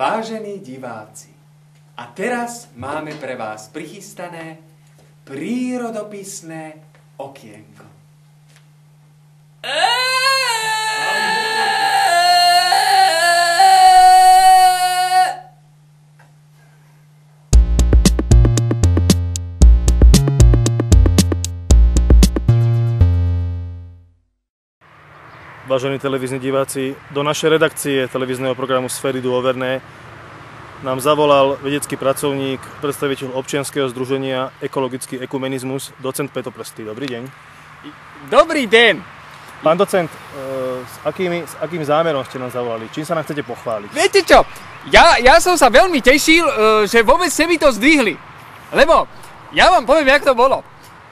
Vážení diváci, a teraz máme pre vás prichystané prírodopisné okienko. Vážení televízni diváci, do našej redakcie televízneho programu Sféry dôverné nám zavolal vedecký pracovník, predstaviteľ občianskeho združenia Ekologický ekumenizmus, docent Peťo Prstý. Dobrý deň. Dobrý deň. Pán docent, s akým zámerom ste nám zavolali? Čím sa nám chcete pochváliť? Viete čo, ja som sa veľmi tešil, že vôbec ste mi to zdvihli. Lebo ja vám poviem, jak to bolo.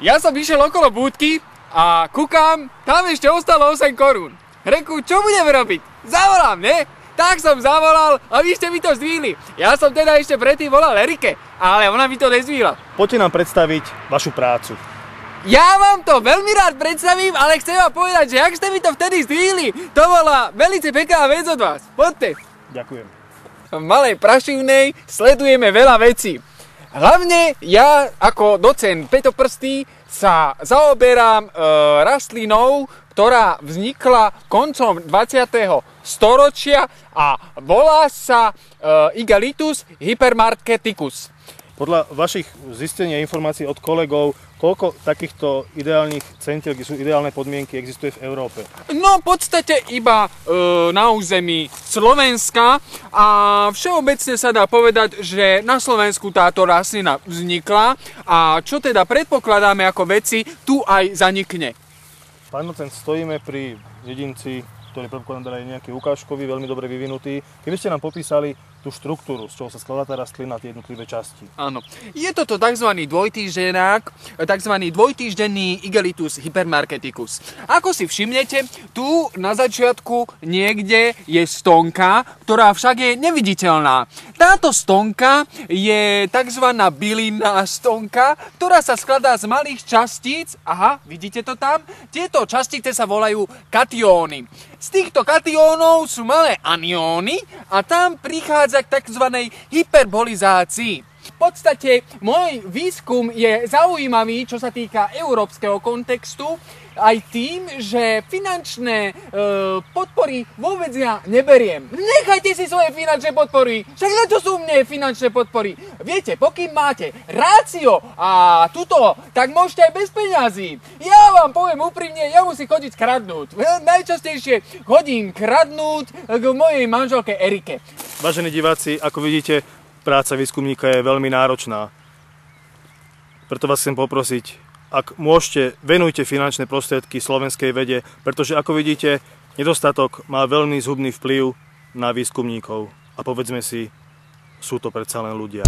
Ja som išiel okolo búdky a kúkam, tam ešte ostalo 8 korún. Reku, čo budeme robiť? Zavolám, ne? Tak som zavolal a vy ste mi to zdvihli. Ja som teda ešte predtým volal Erike, ale ona mi to nezdvihla. Poďte nám predstaviť vašu prácu. Ja vám to veľmi rád predstavím, ale chcem vám povedať, že ak ste mi to vtedy zdvihli, to bola veľmi pekná vec od vás. Poďte. Ďakujem. V Malej Prašivnej sledujeme veľa vecí. Hlavne ja ako docent Peťo Prstý sa zaoberám rastlinou, ktorá vznikla koncom 20. storočia a volá sa Igalitus hypermarketicus. Podľa vašich zistení a informácií od kolegov, koľko takýchto ideálnych centiel, kde sú ideálne podmienky, existuje v Európe? No v podstate iba na území Slovenska a všeobecne sa dá povedať, že na Slovensku táto rastlina vznikla a čo teda predpokladáme ako veci, tu aj zanikne. Pán docent, stojíme pri jedinci, ktorý predpokladám je nejaký ukážkový, veľmi dobre vyvinutý. Keby ste nám popísali tú štruktúru, z čoho sa skladá tá rastlina, tie jednotlivé časti. Áno. Je toto tzv. Dvojtýždenák, tzv. Dvojtýždenný Igalitus hypermarketicus. Ako si všimnete, tu na začiatku niekde je stonka, ktorá však je neviditeľná. Táto stonka je tzv. Bylinná stonka, ktorá sa skladá z malých častíc. Aha, vidíte to tam? Tieto častice sa volajú katióny. Z týchto katiónov sú malé anióny a tam prichádza k tzv. Hyperbolizácii. V podstate môj výskum je zaujímavý, čo sa týka európskeho kontextu, aj tým, že finančné podpory vôbec ja neberiem. Nechajte si svoje finančné podpory, však na to sú mne finančné podpory. Viete, pokým máte rácio a tuto, tak môžete aj bez peňazí. Ja vám poviem úprimne, ja musím chodiť kradnúť. Najčastejšie chodím kradnúť k mojej manželke Erike. Vážení diváci, ako vidíte, práca výskumníka je veľmi náročná. Preto vás chcem poprosiť, ak môžete, venujte finančné prostriedky slovenskej vede, pretože ako vidíte, nedostatok má veľmi zhubný vplyv na výskumníkov. A povedzme si, sú to predsa len ľudia.